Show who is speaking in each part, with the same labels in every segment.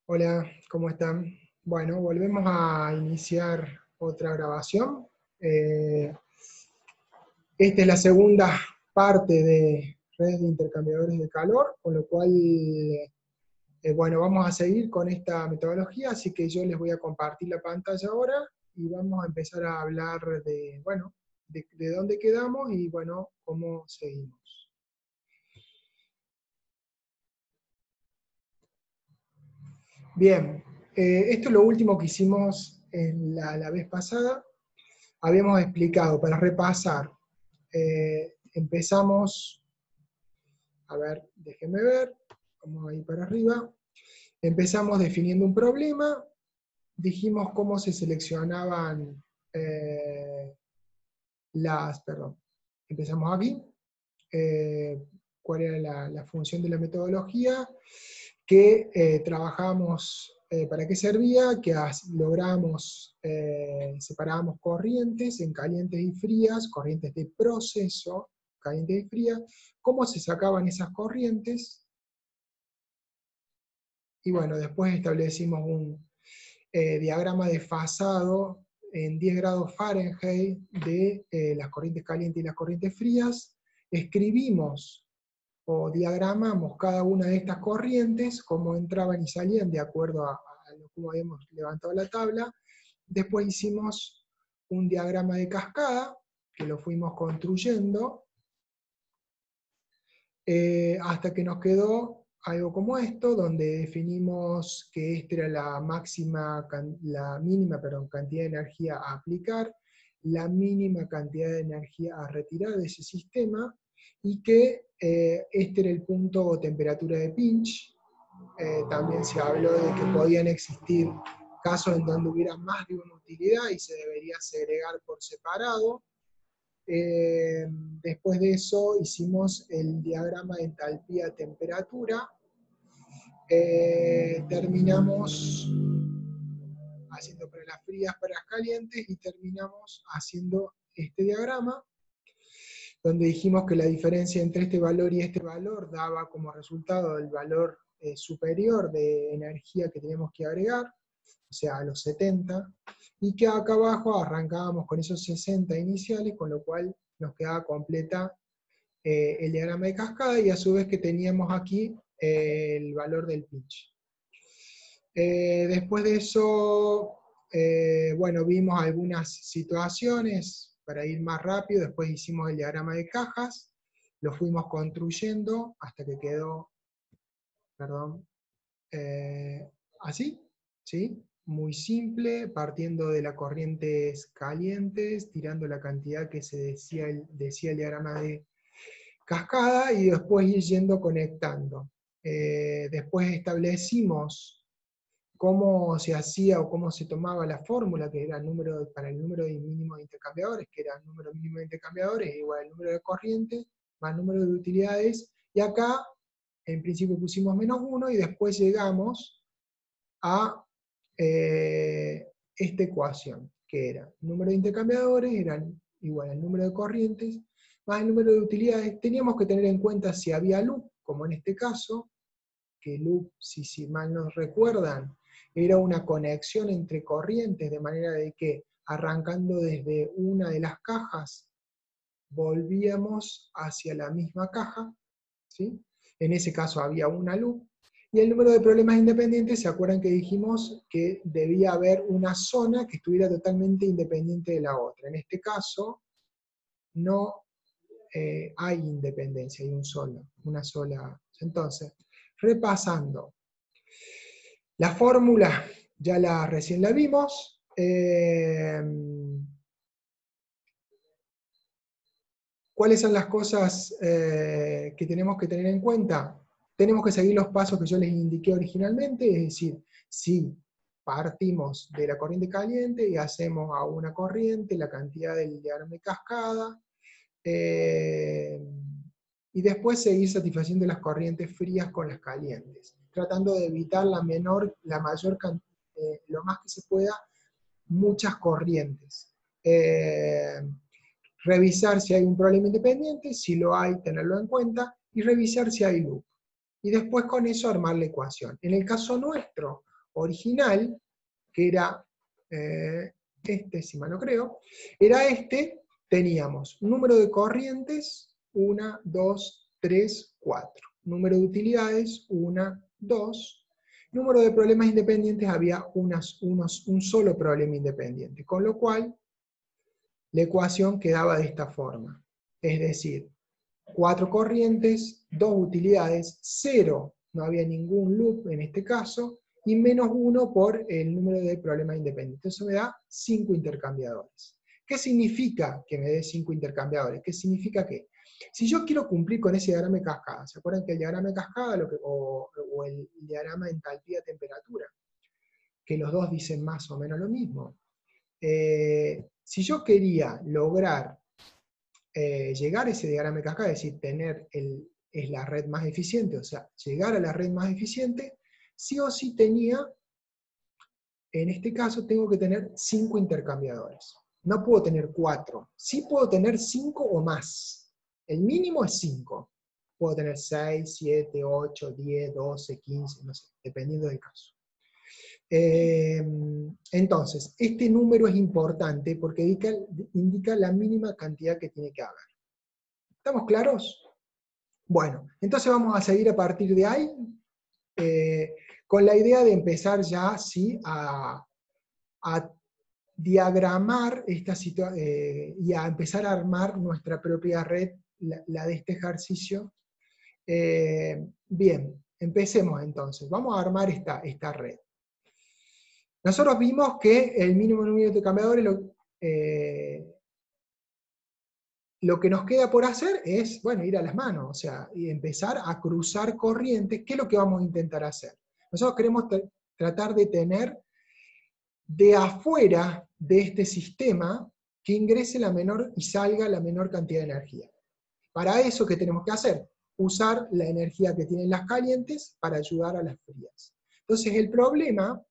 Speaker 1: Hola, ¿cómo están? Bueno, volvemos a iniciar otra grabación. Esta es la segunda parte de redes de intercambiadores de calor, con lo cual, bueno, vamos a seguir con esta metodología, así que yo les voy a compartir la pantalla ahora y vamos a empezar a hablar de, bueno, de dónde quedamos y, bueno, cómo seguimos. Bien, esto es lo último que hicimos en la vez pasada. Habíamos explicado, para repasar, empezamos, a ver, déjenme ver, vamos a ir para arriba. Empezamos definiendo un problema, dijimos cómo se seleccionaban perdón, empezamos aquí, cuál era la función de la metodología, que trabajamos, para qué servía, que logramos, separábamos corrientes en calientes y frías, corrientes de proceso, calientes y frías, cómo se sacaban esas corrientes, y bueno, después establecimos un diagrama de fasado en 10 grados Fahrenheit de las corrientes calientes y las corrientes frías, escribimos o diagramamos cada una de estas corrientes, cómo entraban y salían de acuerdo a cómo habíamos levantado la tabla. Después hicimos un diagrama de cascada, que lo fuimos construyendo, hasta que nos quedó algo como esto, donde definimos que esta era la mínima cantidad de energía a aplicar, la mínima cantidad de energía a retirar de ese sistema, y que este era el punto o temperatura de pinch. También se habló de que podían existir casos en donde hubiera más de una utilidad y se debería segregar por separado. Después de eso hicimos el diagrama de entalpía-temperatura. Terminamos haciendo para las frías, para las calientes, y terminamos haciendo este diagrama, donde dijimos que la diferencia entre este valor y este valor daba como resultado el valor superior de energía que teníamos que agregar, o sea, a los 70, y que acá abajo arrancábamos con esos 60 iniciales, con lo cual nos quedaba completa el diagrama de cascada, y a su vez que teníamos aquí el valor del pitch. Después de eso, bueno, vimos algunas situaciones para ir más rápido. Después hicimos el diagrama de cajas, lo fuimos construyendo hasta que quedó, perdón, así, ¿sí? Muy simple, partiendo de las corrientes calientes, tirando la cantidad que se decía el diagrama de cascada, y después ir yendo conectando. Después establecimos cómo se hacía o cómo se tomaba la fórmula, que era para el número mínimo de intercambiadores, que era el número mínimo de intercambiadores igual al número de corrientes, más número de utilidades, y acá en principio pusimos -1, y después llegamos a esta ecuación, que era el número de intercambiadores eran igual al número de corrientes, más el número de utilidades. Teníamos que tener en cuenta si había loop, como en este caso, que loop, si mal nos recuerdan, era una conexión entre corrientes, de manera de que arrancando desde una de las cajas, volvíamos hacia la misma caja, ¿sí? En ese caso había una loop. Y el número de problemas independientes, ¿se acuerdan que dijimos que debía haber una zona que estuviera totalmente independiente de la otra? En este caso, no hay independencia, hay una sola. Entonces, repasando, la fórmula ya recién la vimos. ¿Cuáles son las cosas que tenemos que tener en cuenta? Tenemos que seguir los pasos que yo les indiqué originalmente, es decir, si partimos de la corriente caliente y hacemos a una corriente la cantidad del diagrama de cascada, y después seguir satisfaciendo las corrientes frías con las calientes, tratando de evitar lo más que se pueda, muchas corrientes. Revisar si hay un problema independiente, si lo hay, tenerlo en cuenta, y revisar si hay loop. Y después con eso armar la ecuación. En el caso nuestro, original, que era si mal no creo, era teníamos número de corrientes, 1, 2, 3, 4. Número de utilidades, 1, 2. Número de problemas independientes, había un solo problema independiente, con lo cual la ecuación quedaba de esta forma. Es decir, 4 corrientes, 2 utilidades, 0, no había ningún loop en este caso, y menos 1 por el número de problemas independientes. Eso me da 5 intercambiadores. ¿Qué significa que me dé 5 intercambiadores? ¿Qué significa que? Si yo quiero cumplir con ese diagrama de cascada, ¿se acuerdan que el diagrama de cascada o el diagrama de entalpía-temperatura? Que los dos dicen más o menos lo mismo. Si yo quería lograr llegar a ese diagrama de cascada, es decir, es la red más eficiente, o sea, llegar a la red más eficiente, sí o sí en este caso tengo que tener 5 intercambiadores. No puedo tener 4, sí puedo tener 5 o más. El mínimo es 5. Puedo tener 6, 7, 8, 10, 12, 15, no sé, dependiendo del caso. Entonces, este número es importante porque indica la mínima cantidad que tiene que haber. ¿Estamos claros? Bueno, entonces vamos a seguir a partir de ahí, con la idea de empezar ya ¿sí? a diagramar esta situación y a empezar a armar nuestra propia red, la de este ejercicio. Bien, empecemos entonces. Vamos a armar esta red. Nosotros vimos que el mínimo número de intercambiadores lo que nos queda por hacer es, bueno, ir a las manos, o sea, y empezar a cruzar corrientes. ¿Qué es lo que vamos a intentar hacer? Nosotros queremos tratar de tener de afuera de este sistema que ingrese la menor y salga la menor cantidad de energía. Para eso, ¿qué tenemos que hacer? Usar la energía que tienen las calientes para ayudar a las frías. Entonces, el problema,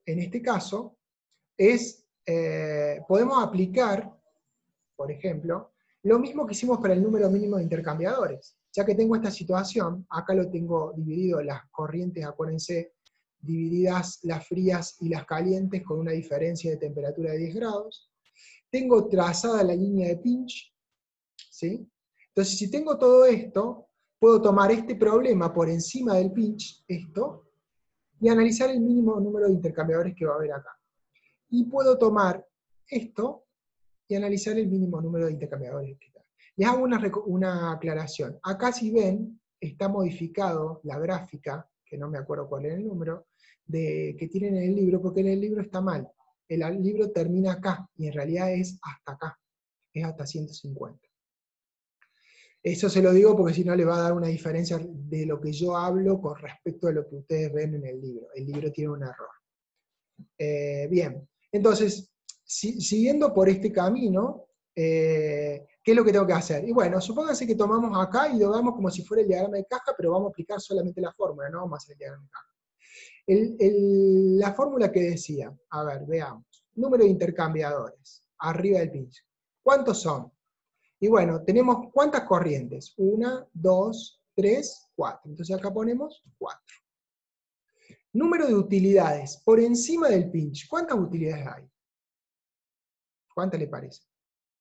Speaker 1: en este caso, es, podemos aplicar, por ejemplo, lo mismo que hicimos para el número mínimo de intercambiadores. Ya que tengo esta situación, acá lo tengo dividido, las corrientes, acuérdense, divididas las frías y las calientes con una diferencia de temperatura de 10 grados. Tengo trazada la línea de pinch, ¿sí? Entonces, si tengo todo esto, puedo tomar este problema por encima del pinch, esto, y analizar el mínimo número de intercambiadores que va a haber acá. Y puedo tomar esto y analizar el mínimo número de intercambiadores que hay. Les hago una aclaración. Acá, si ven, está modificado la gráfica, que no me acuerdo cuál es el número, que tienen en el libro, porque en el libro está mal. El libro termina acá, y en realidad es hasta acá, es hasta 150. Eso se lo digo porque si no le va a dar una diferencia de lo que yo hablo con respecto a lo que ustedes ven en el libro. El libro tiene un error. Bien, entonces, siguiendo por este camino, ¿qué es lo que tengo que hacer? Y bueno, supónganse que tomamos acá y lo damos como si fuera el diagrama de caja, pero vamos a aplicar solamente la fórmula, no vamos a hacer el diagrama de caja. La fórmula que decía, a ver, veamos, número de intercambiadores, arriba del pinch. ¿Cuántos son? Y bueno, tenemos ¿cuántas corrientes? 1, 2, 3, 4. Entonces acá ponemos 4. Número de utilidades, por encima del pinch. ¿Cuántas utilidades hay? ¿Cuántas le parece?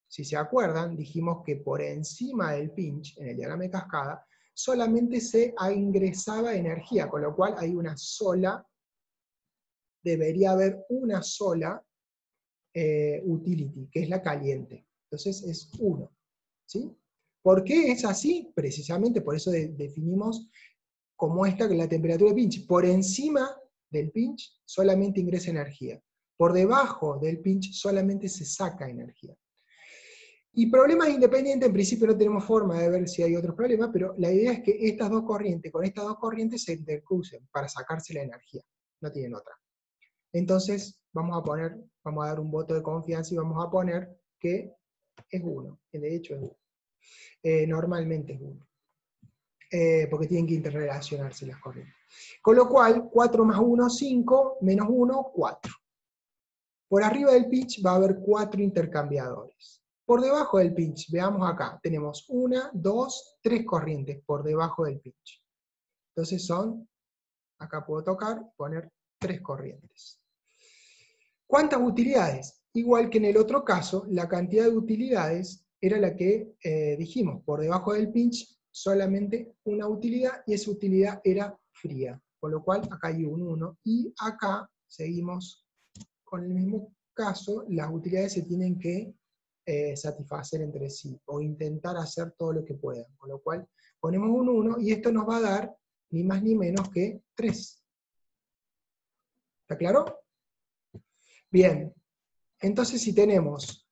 Speaker 1: Si se acuerdan, dijimos que por encima del pinch, en el diagrama de cascada, solamente se ingresaba energía, con lo cual hay una sola, debería haber una sola utility, que es la caliente. Entonces es 1. ¿Sí? ¿Por qué es así? Precisamente por eso definimos como esta, que la temperatura de pinch. Por encima del pinch solamente ingresa energía. Por debajo del pinch solamente se saca energía. Y problemas independientes, en principio no tenemos forma de ver si hay otros problemas, pero la idea es que estas dos corrientes, con estas dos corrientes se intercrucen para sacarse la energía. No tienen otra. Entonces, vamos a dar un voto de confianza y vamos a poner que es 1. De hecho es 1. Normalmente es 1. Porque tienen que interrelacionarse las corrientes. Con lo cual, 4 más 1, 5, menos 1, 4. Por arriba del pitch va a haber 4 intercambiadores. Por debajo del pitch, veamos acá, tenemos 1, 2, 3 corrientes por debajo del pitch. Entonces son Acá puedo tocar, poner 3 corrientes. ¿Cuántas utilidades? Igual que en el otro caso, la cantidad de utilidades era la que dijimos, por debajo del pinch solamente una utilidad, y esa utilidad era fría. Con lo cual acá hay un 1, y acá seguimos con el mismo caso, las utilidades se tienen que satisfacer entre sí, o intentar hacer todo lo que puedan. Con lo cual ponemos un 1, y esto nos va a dar ni más ni menos que 3. ¿Está claro? Bien, entonces si tenemos,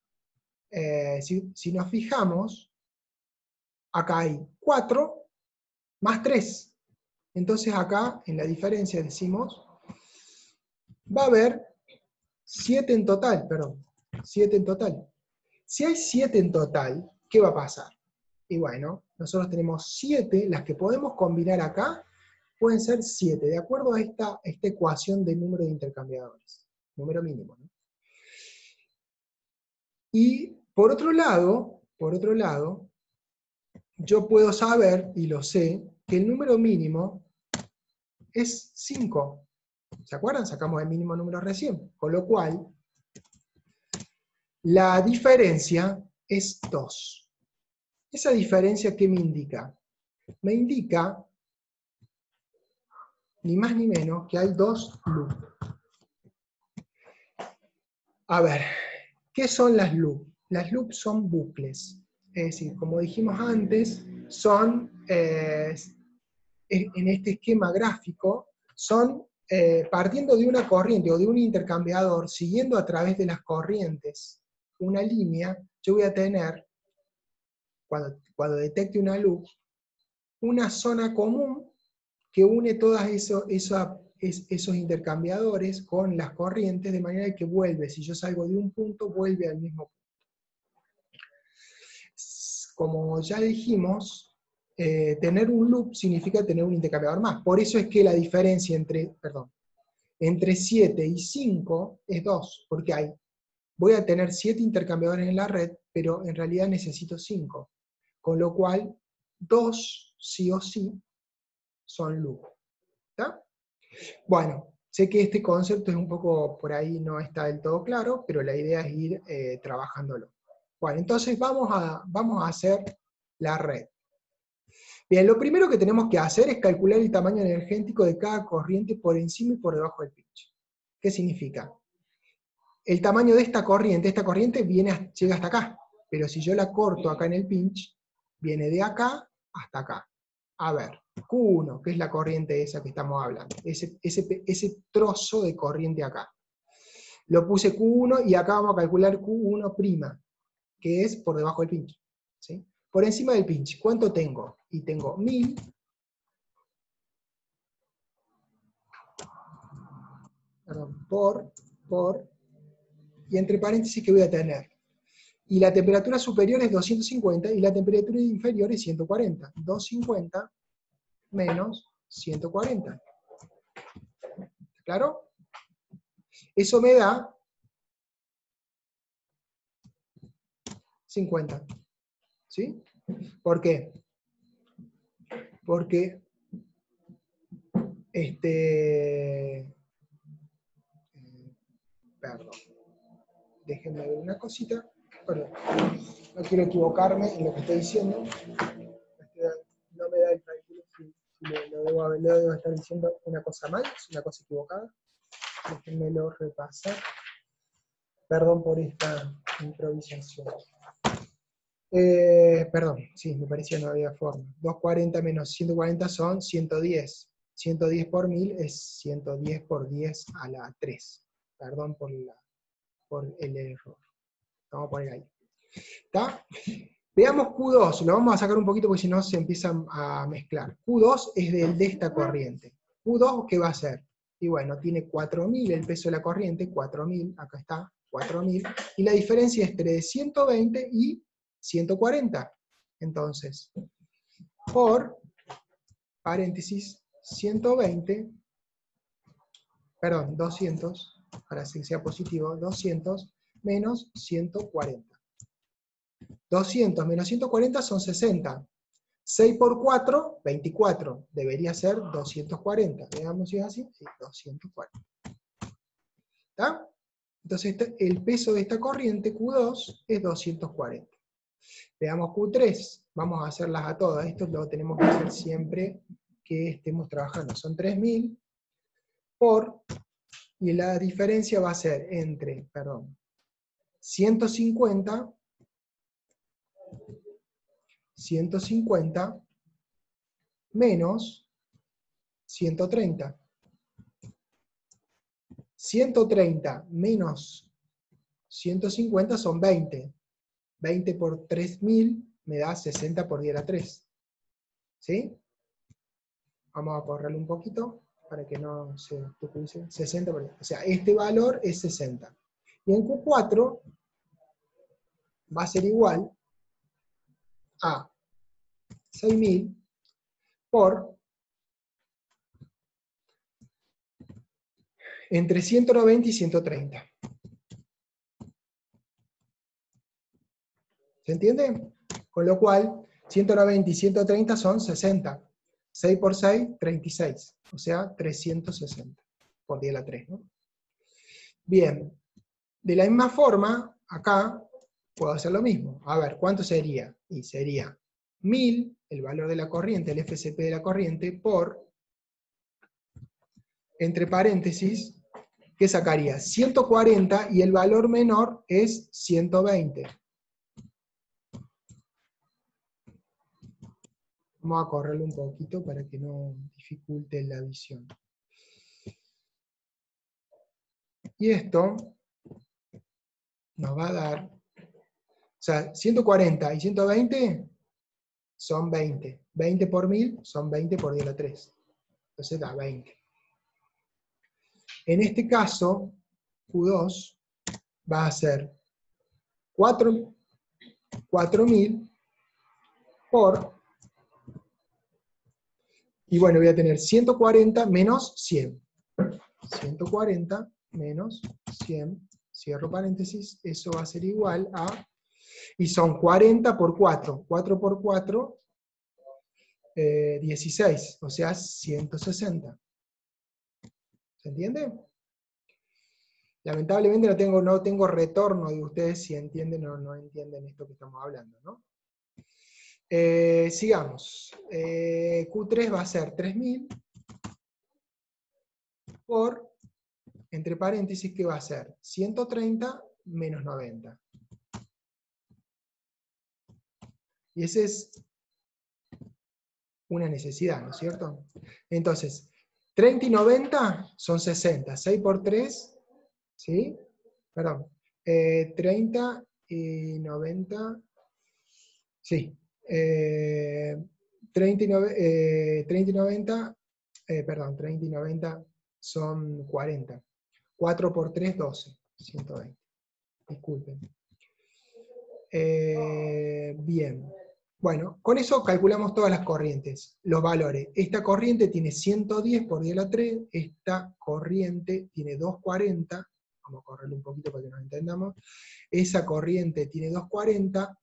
Speaker 1: si nos fijamos, acá hay 4 más 3. Entonces acá, en la diferencia decimos, va a haber 7 en total, perdón, 7 en total. Si hay 7 en total, ¿qué va a pasar? Y bueno, nosotros tenemos 7, las que podemos combinar acá, pueden ser 7, de acuerdo a esta ecuación de número de intercambiadores, número mínimo, ¿no? Y por otro lado, yo puedo saber, y lo sé, que el número mínimo es 5. ¿Se acuerdan? Sacamos el mínimo número recién. Con lo cual, la diferencia es 2. ¿Esa diferencia qué me indica? Me indica, ni más ni menos, que hay 2 loops. A ver, ¿qué son las loops? Las loops son bucles. Es decir, como dijimos antes, son, en este esquema gráfico, son partiendo de una corriente o de un intercambiador, siguiendo a través de las corrientes una línea, yo voy a tener, cuando detecte una loop, una zona común que une todos esos intercambiadores con las corrientes, de manera que vuelve, si yo salgo de un punto, vuelve al mismo punto. Como ya dijimos, tener un loop significa tener un intercambiador más. Por eso es que la diferencia entre 7 y 5 es 2, porque voy a tener 7 intercambiadores en la red, pero en realidad necesito 5. Con lo cual, 2 sí o sí son loop. ¿Está? Bueno, sé que este concepto es un poco, por ahí no está del todo claro, pero la idea es ir trabajándolo. Bueno, entonces vamos a hacer la red. Bien, lo primero que tenemos que hacer es calcular el tamaño energético de cada corriente por encima y por debajo del pinch. ¿Qué significa? El tamaño de esta corriente llega hasta acá, pero si yo la corto acá en el pinch, viene de acá hasta acá. A ver, Q1, que es la corriente esa que estamos hablando, ese trozo de corriente acá. Lo puse Q1 y acá vamos a calcular Q1', que es por debajo del pinch. ¿Sí? Por encima del pinch, ¿cuánto tengo? Y tengo 1000 por, y entre paréntesis, ¿qué voy a tener? Y la temperatura superior es 250 y la temperatura inferior es 140. 250 menos 140. ¿Claro? Eso me da 50. ¿Sí? ¿Por qué? Porque perdón. Déjenme ver una cosita. Perdón. No quiero equivocarme en lo que estoy diciendo. No me da el cálculo si lo debo estar diciendo una cosa mal, es una cosa equivocada. Déjenmelo repasar. Perdón por esta improvisación. Perdón, sí, me parecía no había forma. 240 menos 140 son 110. 110 por 1000 es 110 por 10 a la 3. Perdón por el error. Vamos a poner ahí. ¿Está? Veamos Q2, lo vamos a sacar un poquito porque si no se empiezan a mezclar. Q2 es de esta corriente. Q2, ¿qué va a hacer? Y bueno, tiene 4000 el peso de la corriente, 4000, acá está, 4000, y la diferencia es entre 120 y 140. Entonces, por, paréntesis, 120, perdón, 200, para que sea positivo, 200 menos 140. 200 menos 140 son 60. 6 por 4, 24. Debería ser 240. Veamos si es así. Sí, 240. ¿Está? Entonces el peso de esta corriente, Q2, es 240. Veamos Q3. Vamos a hacerlas a todas. Esto lo tenemos que hacer siempre que estemos trabajando. Son 3000 por, y la diferencia va a ser entre, 150 menos 130. 130 menos 150 son 20. 20 por 3000 me da 60 por 10 a la 3. ¿Sí? Vamos a correrlo un poquito para que no se dice 60 por 10. O sea, este valor es 60. Y en Q4 va a ser igual a 6000 por entre 190 y 130. ¿Se entiende? Con lo cual, 190 y 130 son 60. 6 por 6, 36. O sea, 360 por 10 a la 3, ¿no? Bien. De la misma forma, acá puedo hacer lo mismo. A ver, ¿cuánto sería? Y sería 1000, el valor de la corriente, el FCP de la corriente, por, entre paréntesis, ¿qué sacaría? 140 y el valor menor es 120. Vamos a correrlo un poquito para que no dificulte la visión. Y esto nos va a dar, o sea, 140 y 120 son 20. 20 por 1000 son 20 por 10 a la 3. Entonces da 20. En este caso, Q2 va a ser 4000 por, y bueno, voy a tener 140 menos 100. 140 menos 100, cierro paréntesis, eso va a ser igual a, y son 40 por 4, 4 por 4, 16, o sea, 160. ¿Se entiende? Lamentablemente no tengo retorno de ustedes si entienden o no entienden esto que estamos hablando, ¿no? Sigamos. Q3 va a ser 3000 por, entre paréntesis, ¿qué va a ser? 130 menos 90. Y esa es una necesidad, ¿no es cierto? Entonces, 30 y 90 son 60. 6 por 3, ¿sí? Perdón. 30 y 90, sí. 30 y 90, perdón, 30 y 90 son 40. 4 por 3, 12. 120. Disculpen. Bien. Bueno, con eso calculamos todas las corrientes, los valores. Esta corriente tiene 110 por 10 a la 3, esta corriente tiene 240, vamos a correrlo un poquito para que nos entendamos, esa corriente tiene 240,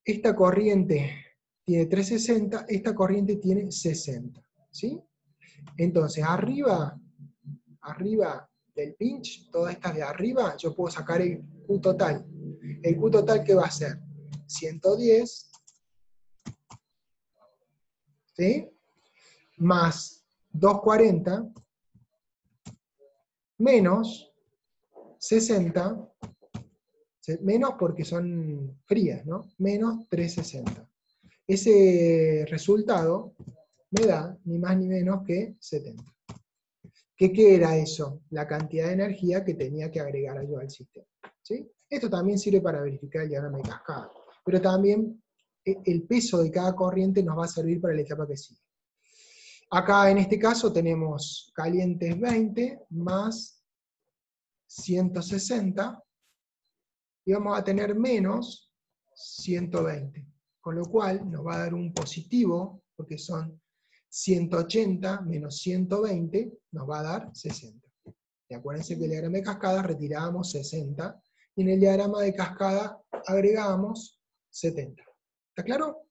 Speaker 1: esta corriente tiene 360, esta corriente tiene 60, ¿sí? Entonces, arriba del pinch, todas estas de arriba, yo puedo sacar el Q total. ¿El Q total qué va a ser? 110, ¿sí? Más 240, menos 60, menos porque son frías, ¿no? Menos 360. Ese resultado me da ni más ni menos que 70. ¿Qué era eso? La cantidad de energía que tenía que agregar yo al sistema. ¿Sí? Esto también sirve para verificar el diagrama de cascada. Pero también el peso de cada corriente nos va a servir para la etapa que sigue. Acá en este caso tenemos calientes 20 más 160 y vamos a tener menos 120. Con lo cual nos va a dar un positivo, porque son 180 menos 120, nos va a dar 60. Y acuérdense que en el diagrama de cascada retirábamos 60, y en el diagrama de cascada agregábamos 70. ¿Está claro?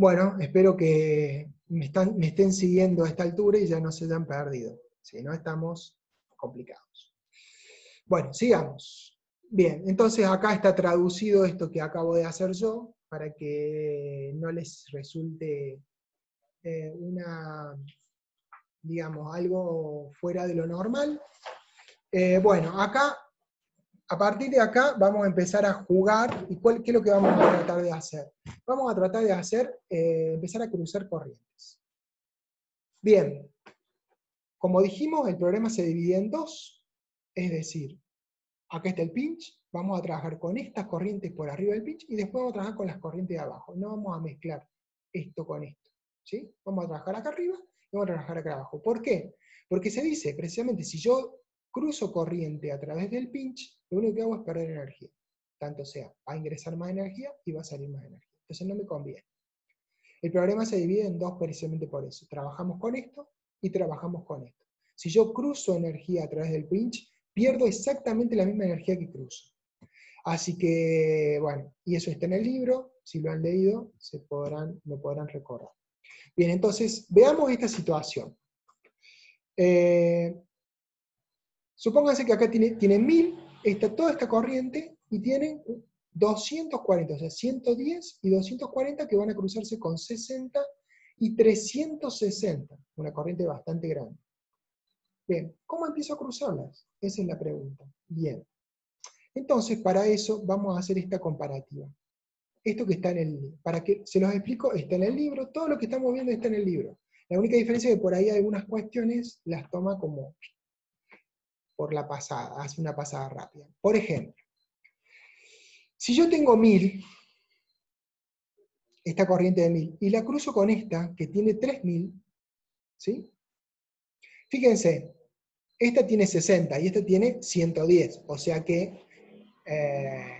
Speaker 1: Bueno, espero que me estén siguiendo a esta altura y ya no se hayan perdido. Si no, estamos complicados. Bueno, sigamos. Bien, entonces acá está traducido esto que acabo de hacer yo, para que no les resulte digamos, algo fuera de lo normal. Bueno, acá, a partir de acá, vamos a empezar a jugar. ¿Y qué es lo que vamos a tratar de hacer? Vamos a tratar de hacer, empezar a cruzar corrientes. Bien, como dijimos, el problema se divide en dos, es decir, acá está el pinch, vamos a trabajar con estas corrientes por arriba del pinch, y después vamos a trabajar con las corrientes de abajo. No vamos a mezclar esto con esto, ¿sí? Vamos a trabajar acá arriba y vamos a trabajar acá abajo. ¿Por qué? Porque se dice, precisamente, si yo cruzo corriente a través del pinch, lo único que hago es perder energía. Tanto sea, va a ingresar más energía y va a salir más energía. Entonces no me conviene. El problema se divide en dos precisamente por eso. Trabajamos con esto y trabajamos con esto. Si yo cruzo energía a través del pinch, pierdo exactamente la misma energía que cruzo. Así que, bueno, y eso está en el libro, si lo han leído, lo podrán recordar. Bien, entonces, veamos esta situación. Supónganse que acá tiene 1000, está toda esta corriente, y tienen 240, o sea, 110 y 240 que van a cruzarse con 60 y 360, una corriente bastante grande. Bien, ¿cómo empiezo a cruzarlas? Esa es la pregunta. Bien. Entonces, para eso vamos a hacer esta comparativa. Esto que está en el libro, para que se los explico, está en el libro, todo lo que estamos viendo está en el libro. La única diferencia es que por ahí algunas cuestiones las toma como por la pasada, hace una pasada rápida. Por ejemplo, si yo tengo 1000, esta corriente de 1000, y la cruzo con esta, que tiene 3000, ¿sí? Fíjense, esta tiene 60 y esta tiene 110, o sea que,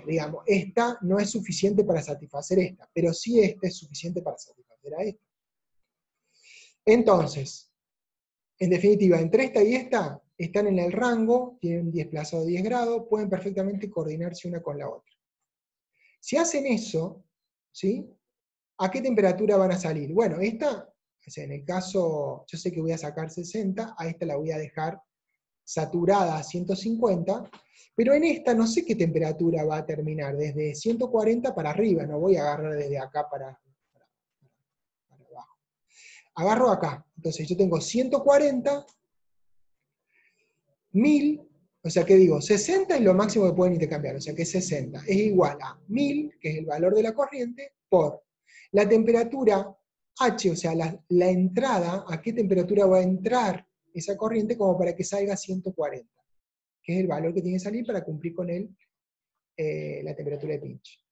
Speaker 1: digamos, esta no es suficiente para satisfacer esta, pero sí esta es suficiente para satisfacer a esta. Entonces, en definitiva, entre esta y esta, están en el rango, tienen un desplazado de 10 grados, pueden perfectamente coordinarse una con la otra. Si hacen eso, ¿sí? ¿A qué temperatura van a salir? Bueno, esta, o sea, en el caso, yo sé que voy a sacar 60, a esta la voy a dejar saturada a 150, pero en esta no sé qué temperatura va a terminar, desde 140 para arriba, no voy a agarrar desde acá para abajo. Agarro acá, entonces yo tengo 140, 1000, o sea que digo, 60 es lo máximo que pueden intercambiar, o sea que 60 es igual a 1000, que es el valor de la corriente, por la temperatura H, o sea, la entrada, a qué temperatura va a entrar esa corriente como para que salga 140, que es el valor que tiene que salir para cumplir con la temperatura de pinch.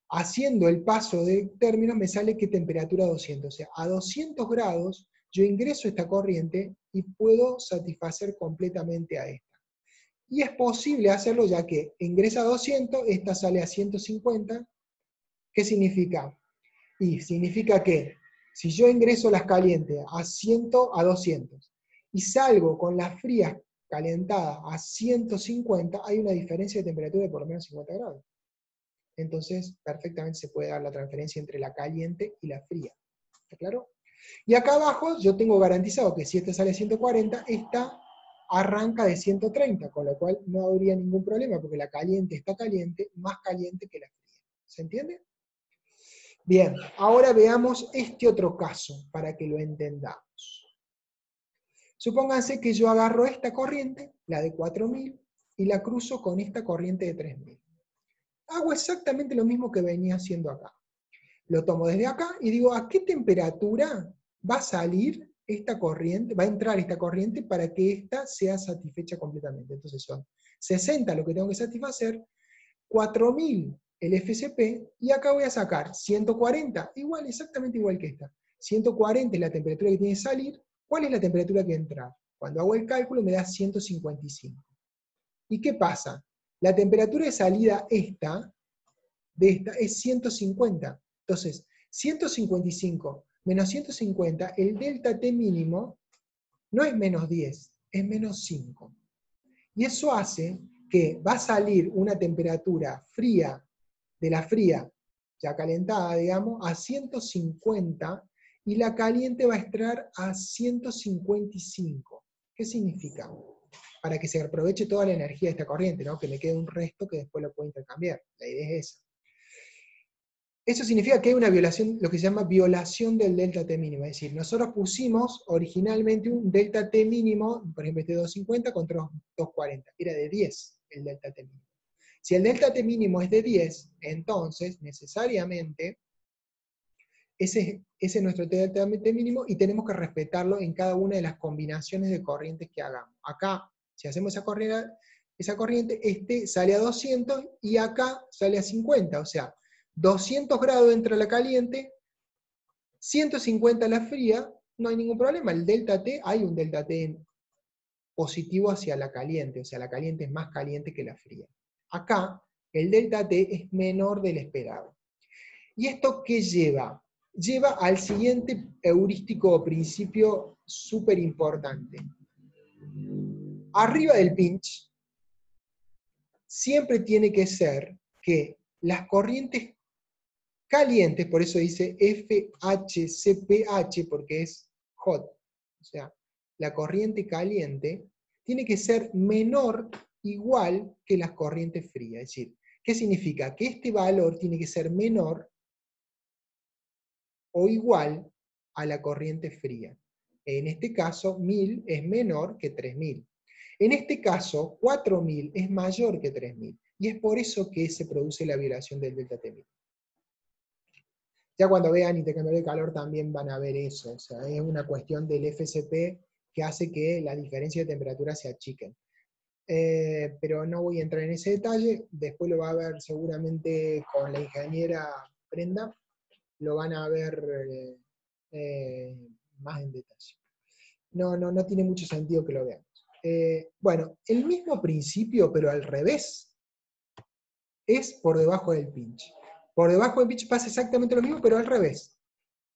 Speaker 1: Haciendo el paso de términos me sale que temperatura 200, o sea, a 200 grados yo ingreso esta corriente y puedo satisfacer completamente a esta. Y es posible hacerlo ya que ingresa a 200, esta sale a 150. ¿Qué significa? Y significa que si yo ingreso las calientes a 200 y salgo con las frías calentadas a 150, hay una diferencia de temperatura de por lo menos 50 grados. Entonces, perfectamente se puede dar la transferencia entre la caliente y la fría. ¿Está claro? Y acá abajo yo tengo garantizado que si esta sale a 140, esta arranca de 130, con lo cual no habría ningún problema, porque la caliente está caliente, más caliente que la fría. ¿Se entiende? Bien, ahora veamos este otro caso, para que lo entendamos. Supónganse que yo agarro esta corriente, la de 4000, y la cruzo con esta corriente de 3000. Hago exactamente lo mismo que venía haciendo acá. Lo tomo desde acá y digo, ¿a qué temperatura va a salir esta corriente, va a entrar esta corriente para que ésta sea satisfecha completamente? Entonces son 60 lo que tengo que satisfacer, 4000 el FCP, y acá voy a sacar 140, igual, exactamente igual que esta. 140 es la temperatura que tiene que salir. ¿Cuál es la temperatura que entra? Cuando hago el cálculo me da 155. ¿Y qué pasa? La temperatura de salida de esta es 150. Entonces, 155 menos 150, el delta T mínimo no es menos 10, es menos 5. Y eso hace que va a salir una temperatura fría de la fría, ya calentada, digamos, a 150, y la caliente va a estar a 155. ¿Qué significa? Para que se aproveche toda la energía de esta corriente, ¿no? Que me quede un resto que después lo puedo intercambiar. La idea es esa. Eso significa que hay una violación, lo que se llama violación del delta T mínimo. Es decir, nosotros pusimos originalmente un delta T mínimo, por ejemplo, este 250 contra 240. Era de 10 el delta T mínimo. Si el delta T mínimo es de 10, entonces, necesariamente, ese es nuestro delta T mínimo y tenemos que respetarlo en cada una de las combinaciones de corrientes que hagamos. Acá, si hacemos esa corriente, este sale a 200 y acá sale a 50. O sea, 200 grados entra la caliente, 150 la fría, no hay ningún problema. El delta T, hay un delta T positivo hacia la caliente, o sea, la caliente es más caliente que la fría. Acá, el delta T es menor del esperado. ¿Y esto qué lleva? Lleva al siguiente heurístico o principio súper importante. Arriba del pinch, siempre tiene que ser que las corrientes calientes, por eso dice FHCPH, porque es hot, o sea, la corriente caliente, tiene que ser menor, igual que las corrientes frías. Es decir, ¿qué significa? Que este valor tiene que ser menor o igual a la corriente fría. En este caso, 1000 es menor que 3000. En este caso, 4000 es mayor que 3000. Y es por eso que se produce la violación del delta T mínimo. Ya cuando vean intercambio de calor también van a ver eso. O sea, es una cuestión del FCP que hace que la diferencia de temperatura se achiquen. Pero no voy a entrar en ese detalle. Después lo va a ver seguramente con la ingeniera Brenda. Lo van a ver más en detalle. No tiene mucho sentido que lo veamos. Bueno, el mismo principio, pero al revés, es por debajo del pinch. Por debajo del pinch pasa exactamente lo mismo, pero al revés.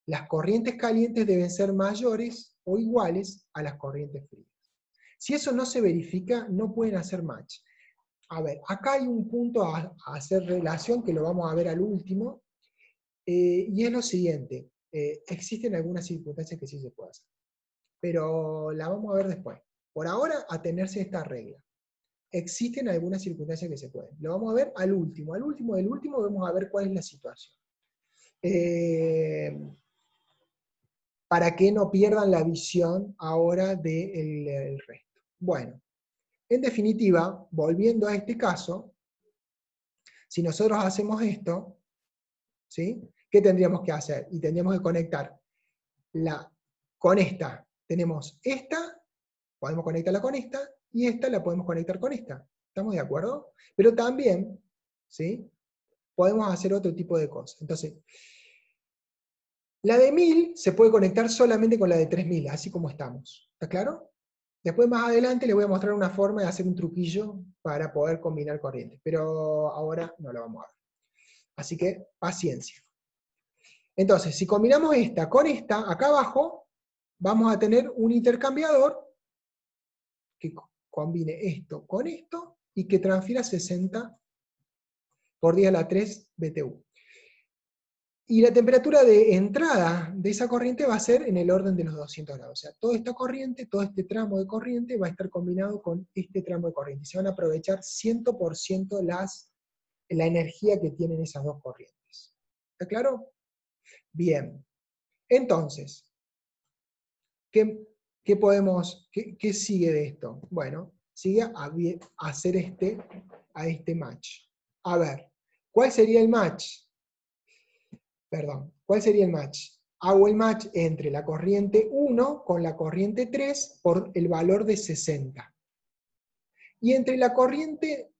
Speaker 1: Las corrientes calientes deben ser mayores o iguales a las corrientes frías. Si eso no se verifica, no pueden hacer match. A ver, acá hay un punto a hacer relación, que lo vamos a ver al último, y es lo siguiente. Existen algunas circunstancias que sí se puede hacer, pero la vamos a ver después. Por ahora, atenerse a esta regla. Existen algunas circunstancias que se pueden. Lo vamos a ver al último. Al último del último vamos a ver cuál es la situación. Para que no pierdan la visión ahora del resto. Bueno, en definitiva, volviendo a este caso, si nosotros hacemos esto, ¿sí? ¿Qué tendríamos que hacer? Y tendríamos que conectar con esta. Tenemos esta, podemos conectarla con esta, y esta la podemos conectar con esta. ¿Estamos de acuerdo? Pero también, ¿sí? Podemos hacer otro tipo de cosas. Entonces, la de 1000 se puede conectar solamente con la de 3000, así como estamos. ¿Está claro? Después más adelante les voy a mostrar una forma de hacer un truquillo para poder combinar corrientes, pero ahora no lo vamos a ver. Así que, paciencia. Entonces, si combinamos esta con esta, acá abajo, vamos a tener un intercambiador que combine esto con esto y que transfiera 60 por 10 a la 3 BTU. Y la temperatura de entrada de esa corriente va a ser en el orden de los 200 grados. O sea, toda esta corriente, todo este tramo de corriente va a estar combinado con este tramo de corriente. Se van a aprovechar 100% la energía que tienen esas dos corrientes. ¿Está claro? Bien. Entonces, ¿qué sigue de esto? Bueno, sigue a hacer este match. A ver, ¿cuál sería el match? Perdón, ¿cuál sería el match? Hago el match entre la corriente 1 con la corriente 3 por el valor de 60. Y entre la corriente,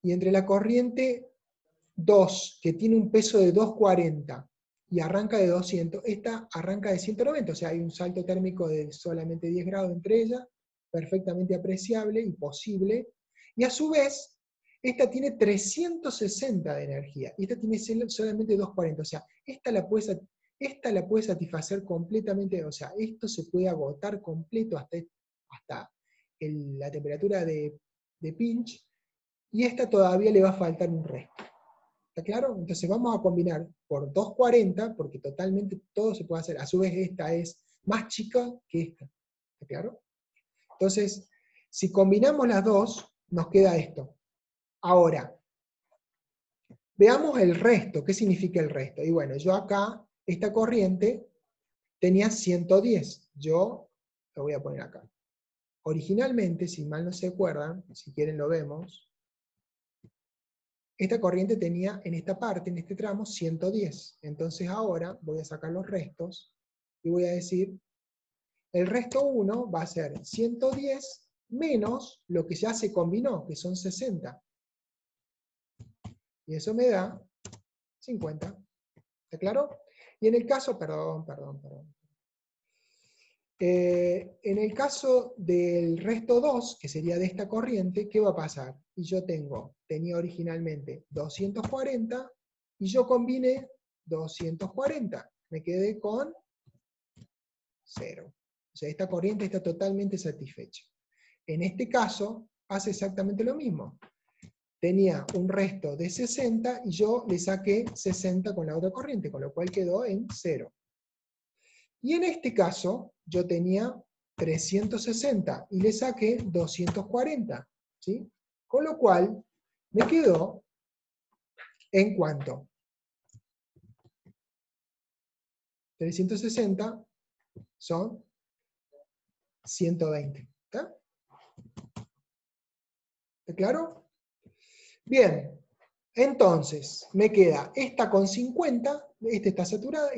Speaker 1: y entre la corriente 2, que tiene un peso de 240 y arranca de 200, esta arranca de 190, o sea, hay un salto térmico de solamente 10 grados entre ellas, perfectamente apreciable y posible, y a su vez, esta tiene 360 de energía, y esta tiene solamente 240, o sea, esta la puede satisfacer completamente, o sea, esto se puede agotar completo hasta la temperatura de pinch, y esta todavía le va a faltar un resto. ¿Está claro? Entonces vamos a combinar por 240, porque totalmente todo se puede hacer. A su vez esta es más chica que esta. ¿Está claro? Entonces, si combinamos las dos, nos queda esto. Ahora, veamos el resto. ¿Qué significa el resto? Y bueno, yo acá, esta corriente tenía 110. Yo lo voy a poner acá. Originalmente, si mal no se acuerdan, si quieren lo vemos, esta corriente tenía en esta parte, en este tramo, 110. Entonces ahora voy a sacar los restos y voy a decir, el resto 1 va a ser 110 menos lo que ya se combinó, que son 60. Y eso me da 50. ¿Está claro? Y en el caso, perdón. En el caso del resto 2, que sería de esta corriente, ¿qué va a pasar? Y yo tenía originalmente 240, y yo combiné 240. Me quedé con 0. O sea, esta corriente está totalmente satisfecha. En este caso, hace exactamente lo mismo. Tenía un resto de 60, y yo le saqué 60 con la otra corriente, con lo cual quedó en 0. Y en este caso, yo tenía 360 y le saqué 240, ¿sí? Con lo cual, me quedó en cuánto. 360 son 120. ¿Está? ¿Está claro? Bien, entonces, me queda esta con 50, esta está saturada,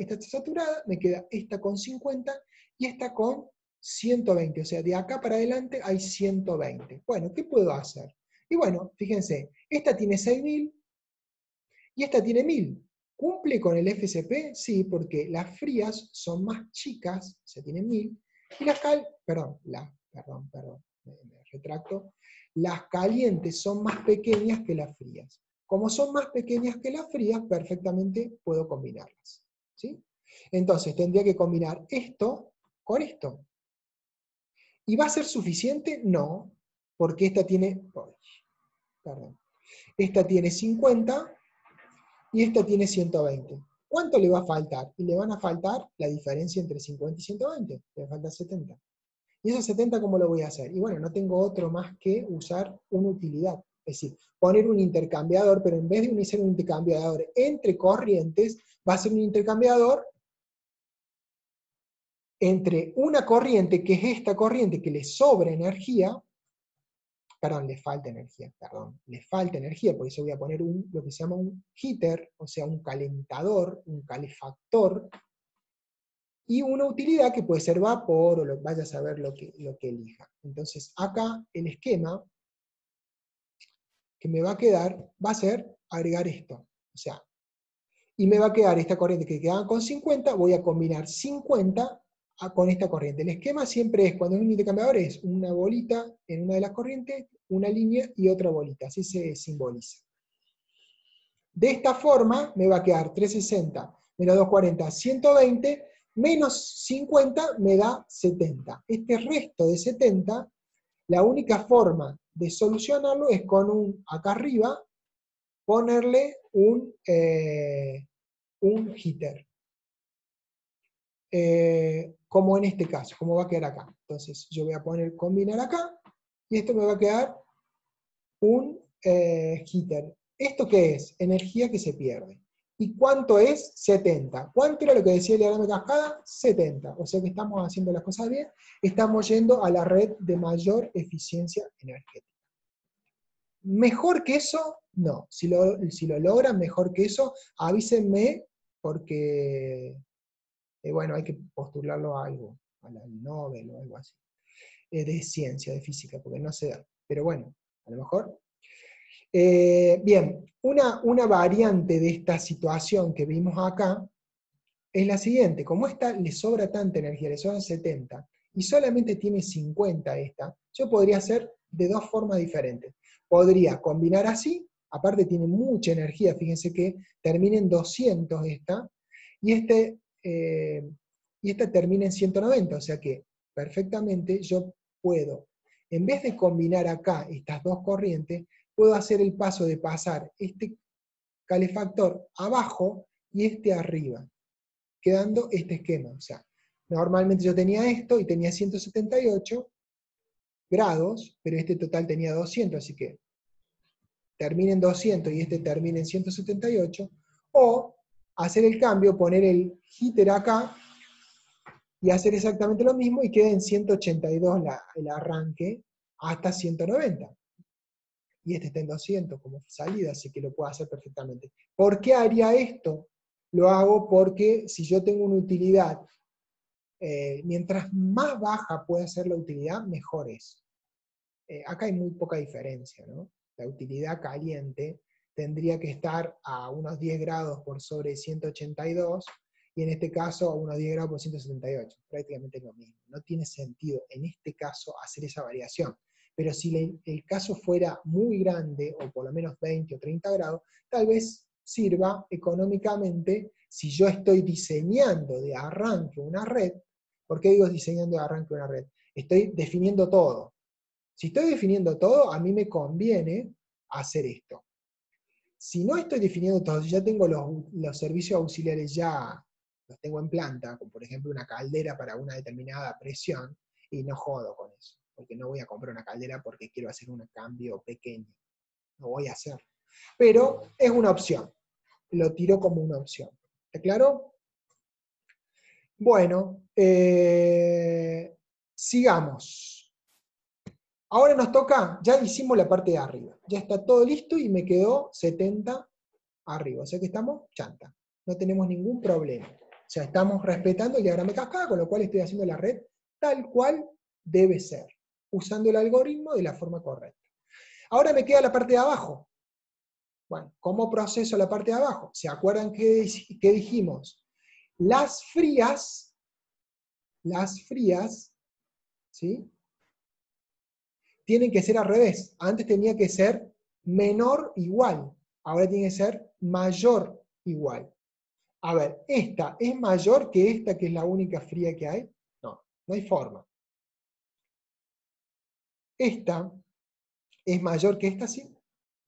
Speaker 1: me queda esta con 50 y esta con 120, o sea, de acá para adelante hay 120. Bueno, ¿qué puedo hacer? Y bueno, fíjense, esta tiene 6000 y esta tiene 1000. ¿Cumple con el FSP? Sí, porque las frías son más chicas, o sea, tienen 1000, y las me retracto, las calientes son más pequeñas que las frías. Como son más pequeñas que las frías, perfectamente puedo combinarlas, ¿sí? Entonces tendría que combinar esto con esto. ¿Y va a ser suficiente? No, porque esta tiene, esta tiene 50 y esta tiene 120. ¿Cuánto le va a faltar? Y le van a faltar la diferencia entre 50 y 120, le falta 70. ¿Y esos 70 cómo lo voy a hacer? Y bueno, no tengo otro más que usar una utilidad. Es decir, poner un intercambiador, pero en vez de ser un intercambiador entre corrientes, va a ser un intercambiador entre una corriente, que es esta corriente que le sobra energía, le falta energía, por eso voy a poner lo que se llama un heater, o sea, un calentador, un calefactor, y una utilidad que puede ser vapor, o vaya a saber lo que elija. Entonces, acá el esquema que me va a quedar va a ser agregar esto. O sea, y me va a quedar esta corriente que quedaba con 50, voy a combinar 50 con esta corriente. El esquema siempre es, cuando es un intercambiador, es una bolita en una de las corrientes, una línea y otra bolita, así se simboliza. De esta forma me va a quedar 360 menos 240, 120, menos 50 me da 70. Este resto de 70, la única forma de solucionarlo es con acá arriba, ponerle un heater. Como en este caso, como va a quedar acá. Entonces yo voy a combinar acá, y esto me va a quedar un heater. ¿Esto qué es? Energía que se pierde. ¿Y cuánto es? 70. ¿Cuánto era lo que decía el diagrama de cascada? 70. O sea que estamos haciendo las cosas bien, estamos yendo a la red de mayor eficiencia energética. Mejor que eso, no. Si lo logran mejor que eso, avísenme, porque bueno, hay que postularlo a algo, al Nobel o algo así, de ciencia, de física, porque no se da. Pero bueno, a lo mejor. Bien, una variante de esta situación que vimos acá es la siguiente. Como esta le sobra tanta energía, le sobran 70, y solamente tiene 50 esta, yo podría hacer de dos formas diferentes. Podría combinar así, aparte tiene mucha energía, fíjense que termina en 200 esta, y esta termina en 190, o sea que perfectamente yo puedo, en vez de combinar acá estas dos corrientes, puedo hacer el paso de pasar este calefactor abajo y este arriba, quedando este esquema. O sea, normalmente yo tenía esto y tenía 178 grados, pero este total tenía 200, así que termina en 200 y este termina en 178, o hacer el cambio, poner el heater acá, y hacer exactamente lo mismo y queda en 182 el arranque hasta 190. Y este está en 200 como salida, así que lo puedo hacer perfectamente. ¿Por qué haría esto? Lo hago porque si yo tengo una utilidad, mientras más baja pueda ser la utilidad, mejor es. Acá hay muy poca diferencia, ¿no? La utilidad caliente tendría que estar a unos 10 grados por sobre 182, y en este caso a unos 10 grados por 178, prácticamente lo mismo. No tiene sentido en este caso hacer esa variación. Pero si el caso fuera muy grande, o por lo menos 20 o 30 grados, tal vez sirva económicamente si yo estoy diseñando de arranque una red. ¿Por qué digo diseñando de arranque una red? Estoy definiendo todo. Si estoy definiendo todo, a mí me conviene hacer esto. Si no estoy definiendo todo, si ya tengo los servicios auxiliares ya los tengo en planta, como por ejemplo una caldera para una determinada presión, y no jodo con eso, porque no voy a comprar una caldera porque quiero hacer un cambio pequeño. No voy a hacer. Pero es una opción. Lo tiro como una opción. ¿Está claro? Bueno, sigamos. Ahora nos toca, ya hicimos la parte de arriba, ya está todo listo y me quedó 70 arriba, o sea que estamos chanta, no tenemos ningún problema. O sea, estamos respetando el diagrama de cascada, con lo cual estoy haciendo la red tal cual debe ser, usando el algoritmo de la forma correcta. Ahora me queda la parte de abajo. Bueno, ¿cómo proceso la parte de abajo? ¿Se acuerdan que dijimos? Las frías, ¿sí? Tienen que ser al revés. Antes tenía que ser menor igual. Ahora tiene que ser mayor igual. A ver, ¿esta es mayor que esta, que es la única fría que hay? No, no hay forma. Esta es mayor que esta, sí.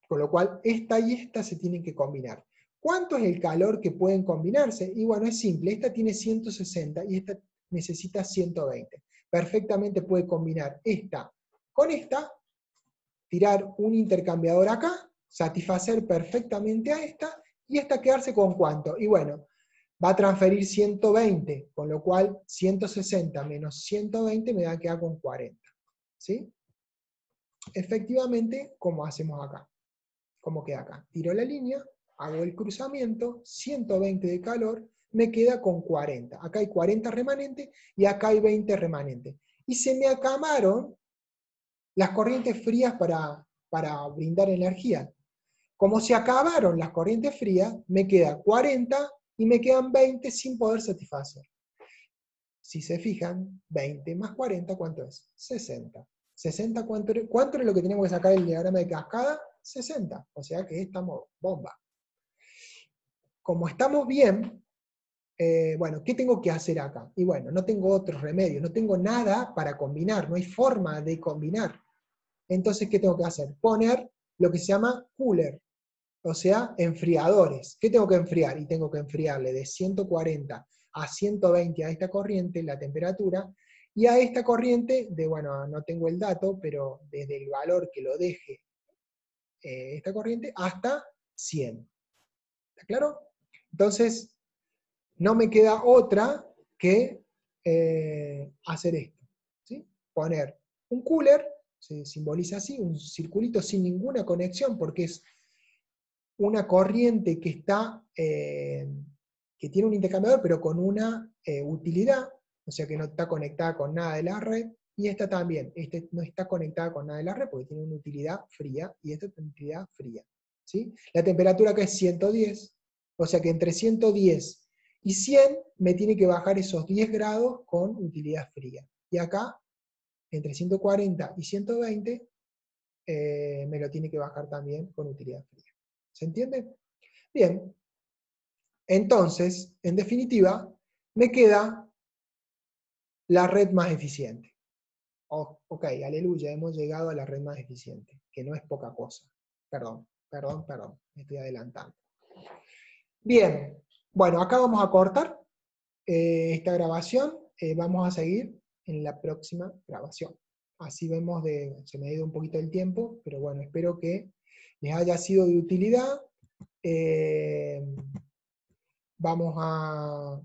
Speaker 1: Con lo cual, esta y esta se tienen que combinar. ¿Cuánto es el calor que pueden combinarse? Y bueno, es simple. Esta tiene 160 y esta necesita 120. Perfectamente puede combinar esta con esta, tirar un intercambiador acá, satisfacer perfectamente a esta, y esta quedarse con ¿cuánto? Y bueno, va a transferir 120, con lo cual 160 menos 120 me da que quedar con 40. ¿Sí? Efectivamente, como hacemos acá. Como queda acá. Tiro la línea, hago el cruzamiento, 120 de calor, me queda con 40. Acá hay 40 remanentes y acá hay 20 remanentes. Y se me acabaron las corrientes frías para brindar energía. Como se acabaron las corrientes frías, me queda 40 y me quedan 20 sin poder satisfacer. Si se fijan, 20 más 40, ¿cuánto es? 60. 60, ¿cuánto es lo que tenemos que sacar del diagrama de cascada? 60. O sea que estamos bomba. Como estamos bien, bueno, ¿qué tengo que hacer acá? Y bueno, no tengo otro remedio, no tengo nada para combinar, no hay forma de combinar. Entonces, ¿qué tengo que hacer? Poner lo que se llama cooler, o sea, enfriadores. ¿Qué tengo que enfriar? Y tengo que enfriarle de 140 a 120 a esta corriente, la temperatura, y a esta corriente, bueno, no tengo el dato, pero desde el valor que lo deje esta corriente hasta 100. ¿Está claro? Entonces, no me queda otra que hacer esto. ¿Sí? Poner un cooler, se simboliza así, un circulito sin ninguna conexión, porque es una corriente que está, que tiene un intercambiador, pero con una utilidad, o sea que no está conectada con nada de la red, y esta también, esta no está conectada con nada de la red, porque tiene una utilidad fría, y esta es una utilidad fría. ¿Sí? La temperatura acá es 110, o sea que entre 110 y 100 me tiene que bajar esos 10 grados con utilidad fría. Y acá, entre 140 y 120, me lo tiene que bajar también con utilidad fría. ¿Se entiende? Bien. Entonces, en definitiva, me queda la red más eficiente. Ok, aleluya, hemos llegado a la red más eficiente, que no es poca cosa. Perdón, me estoy adelantando. Bien, bueno, acá vamos a cortar esta grabación, vamos a seguir en la próxima grabación. Así vemos, se me ha ido un poquito el tiempo, pero bueno, espero que les haya sido de utilidad. Vamos a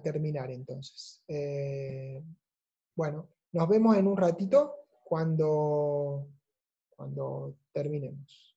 Speaker 1: terminar entonces. Bueno, nos vemos en un ratito cuando terminemos.